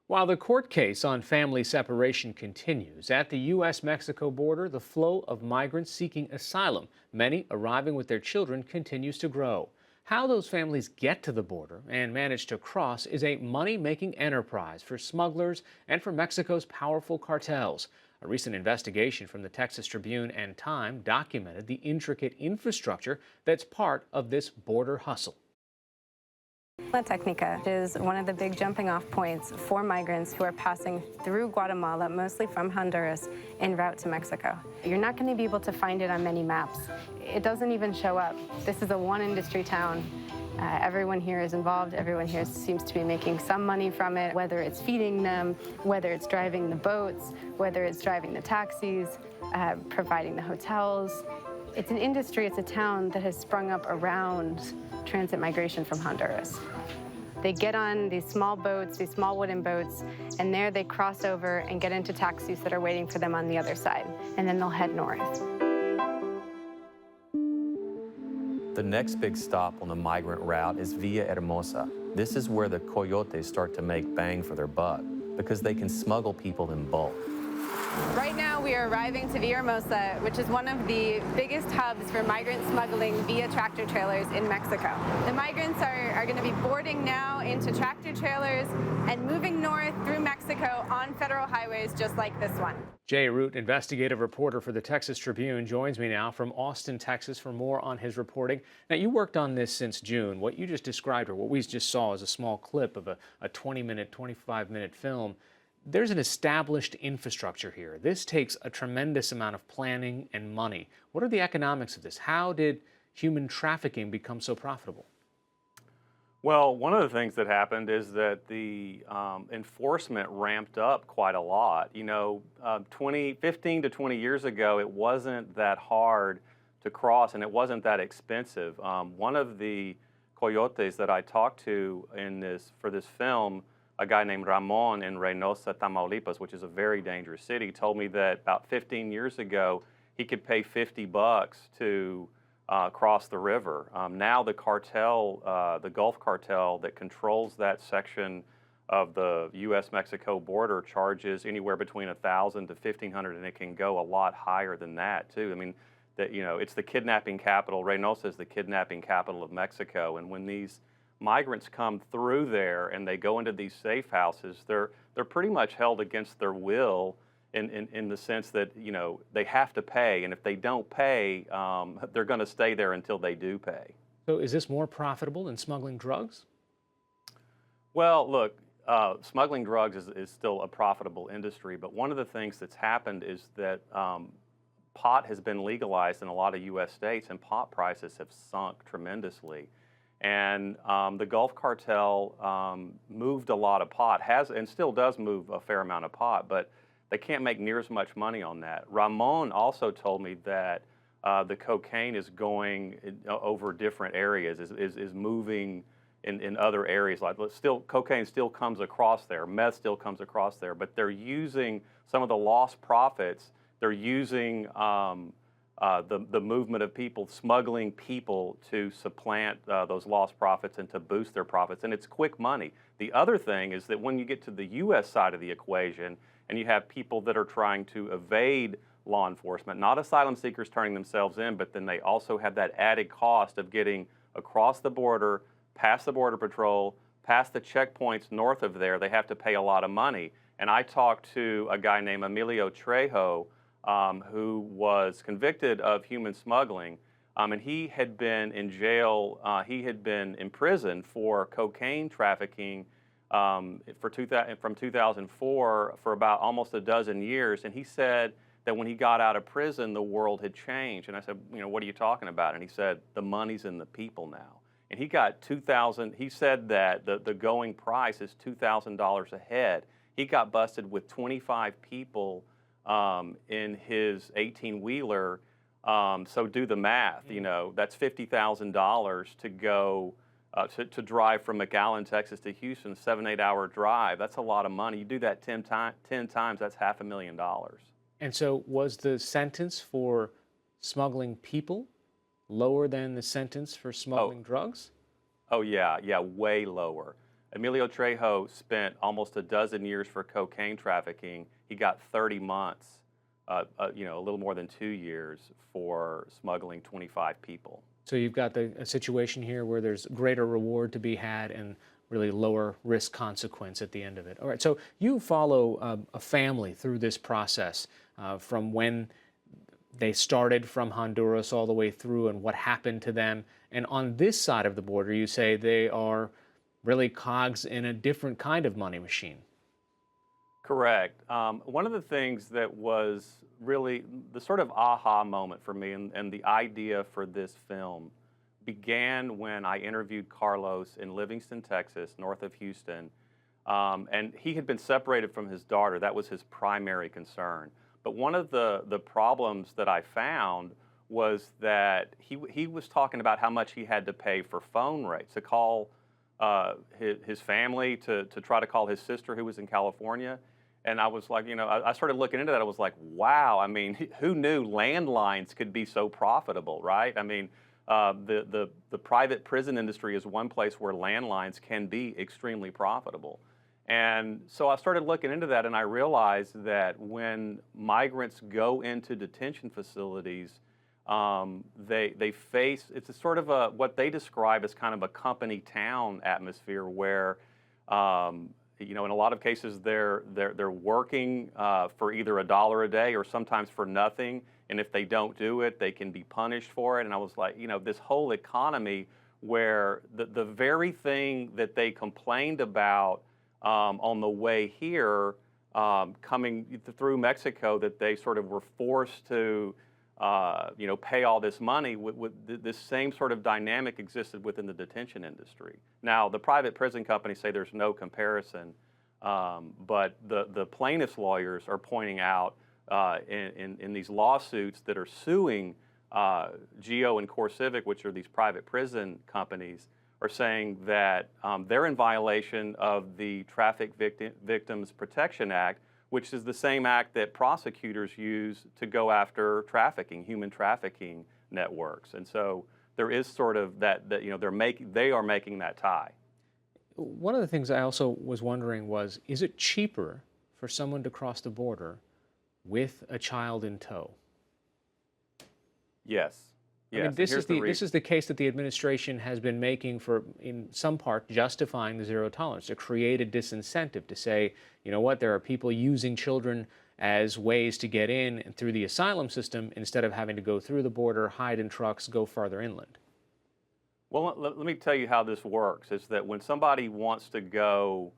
While the court case on family separation continues, at the U.S. Mexico border, the flow of migrants seeking asylum, many arriving with their children, continues to grow. How those families get to the border and manage to cross is a money making enterprise for smugglers and for Mexico's powerful cartels. A recent investigation from the Texas Tribune and Time documented the intricate infrastructure that's part of this border hustle. La Technica is one of the big jumping off points for migrants who are passing through Guatemala, mostly from Honduras, en route to Mexico. You're not going to be able to find it on many maps. It doesn't even show up. This is a one industry town. Everyone here is involved. Everyone here seems to be making some money from it, whether it's feeding them, whether it's driving the boats, whether it's driving the taxis, providing the hotels. It's an industry, it's a town that has sprung up around transit migration from Honduras. They get on these small boats, these small wooden boats, and there they cross over and get into taxis that are waiting for them on the other side, and then they'll head north. The next big stop on the migrant route is Villahermosa. This is where the coyotes start to make bang for their buck because they can smuggle people in bulk. Right now we are arriving to Villahermosa, which is one of the biggest hubs for migrant smuggling via tractor trailers in Mexico. The migrants are going to be boarding now into tractor trailers and moving north through Mexico on federal highways just like this one. Jay Root, investigative reporter for the Texas Tribune, joins me now from Austin, Texas, for more on his reporting. Now, you worked on this since June. What you just described, or what we just saw, is a small clip of a 20-minute, 25-minute film. There's an established infrastructure here. This takes a tremendous amount of planning and money. What are the economics of this? How did human trafficking become so profitable? Well, one of the things that happened is that the enforcement ramped up quite a lot. 15 to 20 years ago, it wasn't that hard to cross and it wasn't that expensive. One of the coyotes that I talked to for this film, a guy named Ramon in Reynosa, Tamaulipas, which is a very dangerous city, told me that about 15 years ago, he could pay $50 to cross the river. Now the cartel, the Gulf cartel that controls that section of the U.S.-Mexico border charges anywhere between $1,000 to $1,500, and it can go a lot higher than that too. I mean, it's the kidnapping capital. Reynosa is the kidnapping capital of Mexico, and when these migrants come through there and they go into these safe houses, they're pretty much held against their will in the sense that they have to pay, and if they don't pay, they're going to stay there until they do pay. So is this more profitable than smuggling drugs? Well, look, smuggling drugs is still a profitable industry, but one of the things that's happened is that pot has been legalized in a lot of U.S. states, and pot prices have sunk tremendously. And the Gulf cartel moved a lot of pot, has and still does move a fair amount of pot, but they can't make near as much money on that. Ramon also told me that the cocaine is going over different areas, is moving in other areas. Like cocaine still comes across there, meth still comes across there, but they're using some of the lost profits. They're using the movement of people, smuggling people to supplant those lost profits and to boost their profits, and it's quick money. The other thing is that when you get to the U.S. side of the equation and you have people that are trying to evade law enforcement, not asylum seekers turning themselves in, but then they also have that added cost of getting across the border, past the Border Patrol, past the checkpoints north of there. They have to pay a lot of money. And I talked to a guy named Emilio Trejo, who was convicted of human smuggling, and he had been in jail, he had been imprisoned for cocaine trafficking from 2004 for about almost a dozen years, and he said that when he got out of prison, the world had changed. And I said, what are you talking about? And he said, the money's in the people now. And he got he said that the going price is $2,000 a head. He got busted with 25 people in his 18-wheeler, so do the math. That's $50,000 to go to drive from McAllen, Texas to Houston, 7-8 hour drive. That's a lot of money. You do that 10 times, that's $500,000. And so was the sentence for smuggling people lower than the sentence for smuggling drugs? Oh yeah, way lower. Emilio Trejo spent almost a dozen years for cocaine trafficking. He got 30 months, a little more than 2 years for smuggling 25 people. So you've got a situation here where there's greater reward to be had and really lower risk consequence at the end of it. All right, so you follow a family through this process from when they started from Honduras all the way through and what happened to them. And on this side of the border, you say they are really cogs in a different kind of money machine. Correct. One of the things that was really the sort of aha moment for me and the idea for this film began when I interviewed Carlos in Livingston, Texas, north of Houston. And he had been separated from his daughter. That was his primary concern. But one of the problems that I found was that he was talking about how much he had to pay for phone rates to call his family, to try to call his sister who was in California. And I was like, I started looking into that. I was like, wow, I mean, who knew landlines could be so profitable, right? I mean, the private prison industry is one place where landlines can be extremely profitable. And so I started looking into that, and I realized that when migrants go into detention facilities, they face, it's a sort of what they describe as kind of a company town atmosphere where, in a lot of cases they're working for either $1 a day or sometimes for nothing. And if they don't do it, they can be punished for it. And I was like, this whole economy where the very thing that they complained about on the way here, coming through Mexico, that they sort of were forced to, pay all this money, with this same sort of dynamic existed within the detention industry. Now, the private prison companies say there's no comparison, but the plaintiffs' lawyers are pointing out in these lawsuits that are suing GEO and CoreCivic, which are these private prison companies, are saying that they're in violation of the Traffic Victims Protection Act, which is the same act that prosecutors use to go after trafficking, human trafficking networks. And so there is sort of that they are making that tie. One of the things I also was wondering was, is it cheaper for someone to cross the border with a child in tow? Yes. Yes. I mean, this is the case that the administration has been making for, in some part, justifying the zero tolerance, to create a disincentive, to say, you know what, there are people using children as ways to get in and through the asylum system instead of having to go through the border, hide in trucks, go farther inland. Well, let me tell you how this works, is that when somebody wants to go,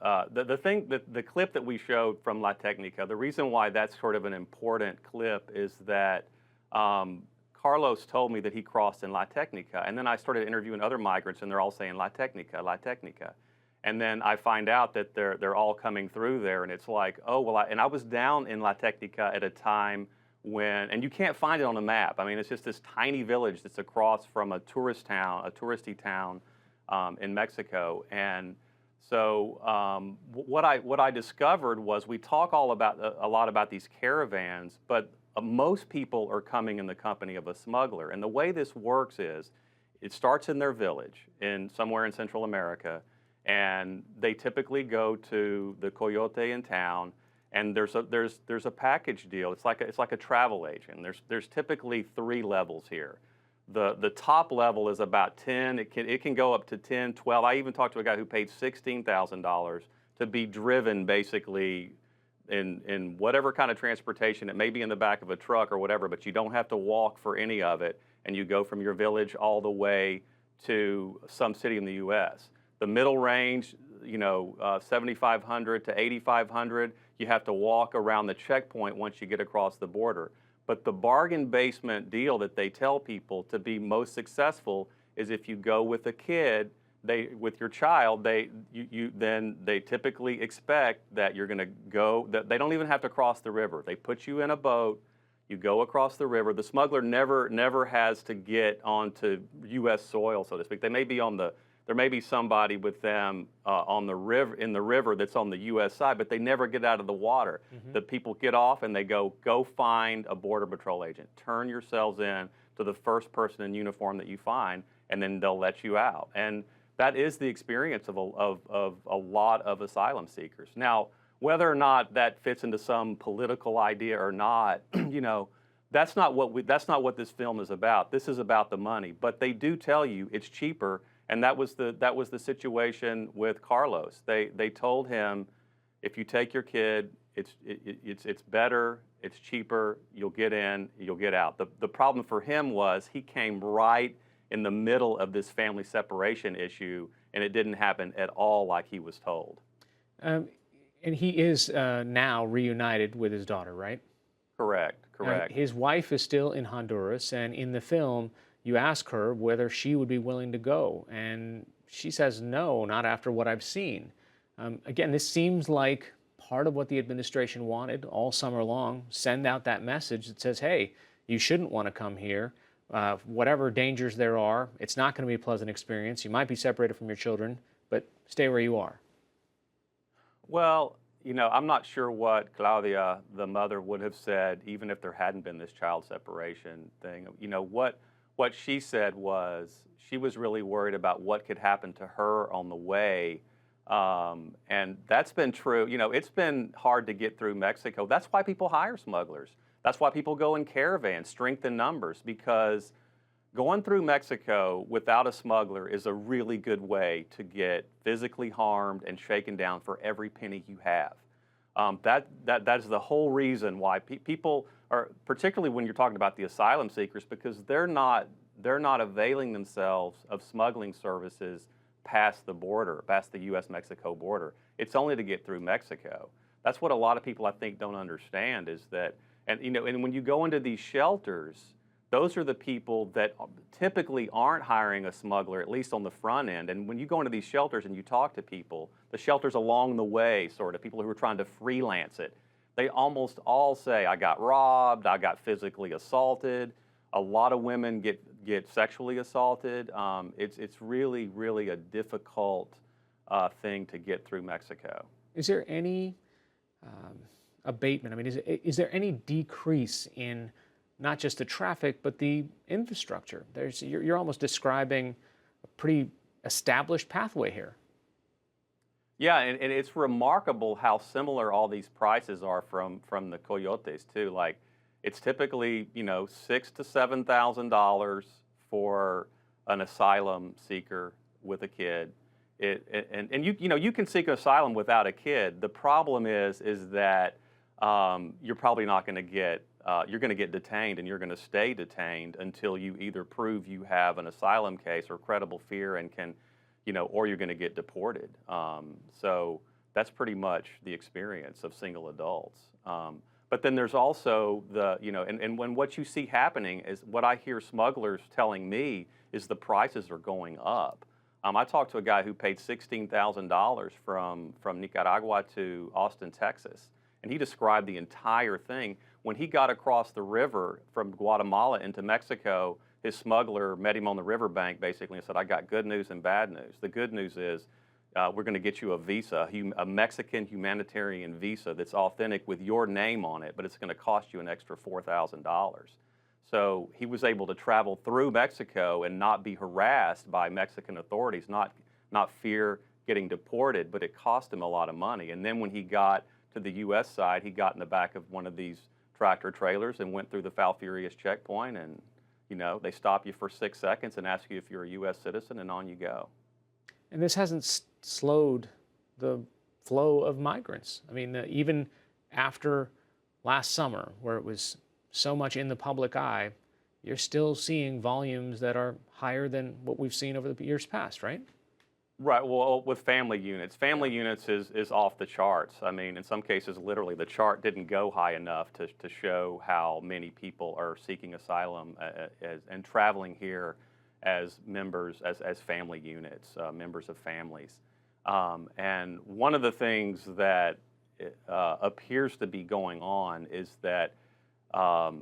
the clip that we showed from La Technica, the reason why that's sort of an important clip is that Carlos told me that he crossed in La Technica, and then I started interviewing other migrants, and they're all saying La Technica, La Technica. And then I find out that they're all coming through there, and it's like, oh, well, I was down in La Technica at a time when, and you can't find it on the map. I mean, it's just this tiny village that's across from a touristy town in Mexico. And so what I discovered was, we talk a lot about these caravans, but most people are coming in the company of a smuggler. And the way this works is, it starts in their village somewhere in Central America, and they typically go to the coyote in town, and there's a package deal. It's like a travel agent. There's typically 3 levels here. The top level is about 10. It can go up to 10, 12. I even talked to a guy who paid $16,000 to be driven basically in whatever kind of transportation. It may be in the back of a truck or whatever, but you don't have to walk for any of it, and you go from your village all the way to some city in the U.S. The middle range, 7,500 to 8,500, you have to walk around the checkpoint once you get across the border. But the bargain basement deal that they tell people to be most successful is if you go with a kid, with your child, they typically expect that you're going to go, that they don't even have to cross the river. They put you in a boat, you go across the river. The smuggler never has to get onto U.S. soil, so to speak. There may be somebody with them on the river, in the river, that's on the U.S. side, but they never get out of the water. Mm-hmm. The people get off and they go find a Border Patrol agent. Turn yourselves in to the first person in uniform that you find, and then they'll let you out. And That is the experience of a lot of asylum seekers. Now, whether or not that fits into some political idea or not, you know, that's not what this film is about. This is about the money. But they do tell you it's cheaper, and that was the situation with Carlos. They told him, if you take your kid, it's better, it's cheaper, you'll get in, you'll get out. The problem for him was he came right in the middle of this family separation issue, and it didn't happen at all like he was told. And he is now reunited with his daughter, right? Correct. His wife is still in Honduras, and in the film, you ask her whether she would be willing to go, and she says no, not after what I've seen. Again, this seems like part of what the administration wanted all summer long. Send out that message that says, hey, you shouldn't want to come here. Whatever dangers there are, it's not going to be a pleasant experience. You might be separated from your children, but stay where you are. Well, you know, I'm not sure what Claudia, the mother, would have said even if there hadn't been this child separation thing. You know, what she said was she was really worried about what could happen to her on the way. And that's been true. You know, it's been hard to get through Mexico. That's why people hire smugglers. That's why people go in caravans, strength in numbers, because going through Mexico without a smuggler is a really good way to get physically harmed and shaken down for every penny you have. That is the whole reason why people are, particularly when you're talking about the asylum seekers, because they're not availing themselves of smuggling services past the border, past the U.S.-Mexico border. It's only to get through Mexico. That's what a lot of people, I think, don't understand is that, and you know, and when you go into these shelters, those are the people that typically aren't hiring a smuggler, at least on the front end. And when you go into these shelters and you talk to people, the shelters along the way, sort of people who are trying to freelance it, they almost all say, I got robbed, I got physically assaulted. A lot of women get sexually assaulted. It's really, really a difficult thing to get through Mexico. Is there any abatement? I mean, is there any decrease in not just the traffic, but the infrastructure? You're almost describing a pretty established pathway here. Yeah, and it's remarkable how similar all these prices are from the Coyotes too. Like, it's typically, you know, $6,000 to $7,000 for an asylum seeker with a kid. And you know, you can seek asylum without a kid. The problem is that you're probably not going to get. You're going to get detained, and you're going to stay detained until you either prove you have an asylum case or credible fear and can, you know, or you're going to get deported. So that's pretty much the experience of single adults. But then there's also the, you know, and when what you see happening is what I hear smugglers telling me is the prices are going up. I talked to a guy who paid $16,000 from Nicaragua to Austin, Texas, and he described the entire thing. When he got across the river from Guatemala into Mexico, his smuggler met him on the riverbank basically and said, I got good news and bad news. The good news is we're going to get you a visa, a Mexican humanitarian visa that's authentic with your name on it, but it's going to cost you an extra $4,000. So he was able to travel through Mexico and not be harassed by Mexican authorities, not fear getting deported, but it cost him a lot of money. And then when he got to the U.S. side, he got in the back of one of these tractor trailers and went through the Falfurrias checkpoint, and you know, they stop you for 6 seconds and ask you if you're a U.S. citizen, and on you go. And this hasn't slowed the flow of migrants. I mean, even after last summer, where it was so much in the public eye, you're still seeing volumes that are higher than what we've seen over the years past, right? Right, well, with family units is off the charts. I mean, in some cases, literally, the chart didn't go high enough to show how many people are seeking asylum and traveling here as members, as family units, members of families. And one of the things that appears to be going on is that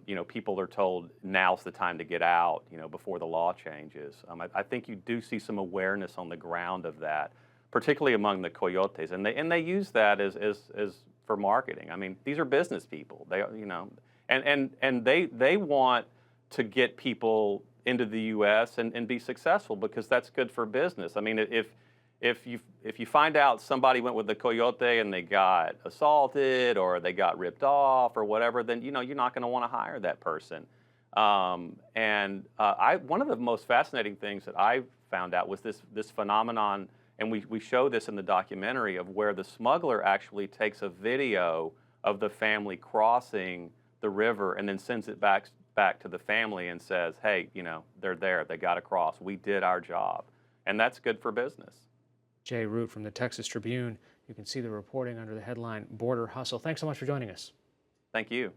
you know, people are told now's the time to get out, you know, before the law changes. I think you do see some awareness on the ground of that, particularly among the Coyotes, and they use that as for marketing. I mean, these are business people. They, you know, and they want to get people into the U.S. and be successful, because that's good for business. I mean, if you find out somebody went with the coyote and they got assaulted or they got ripped off or whatever, then you're not going to want to hire that person. One of the most fascinating things that I found out was this phenomenon, and we show this in the documentary, of where the smuggler actually takes a video of the family crossing the river and then sends it back to the family and says, hey, they're there, they got across, we did our job. And that's good for business. Jay Root from the Texas Tribune. You can see the reporting under the headline Border Hustle. Thanks so much for joining us. Thank you.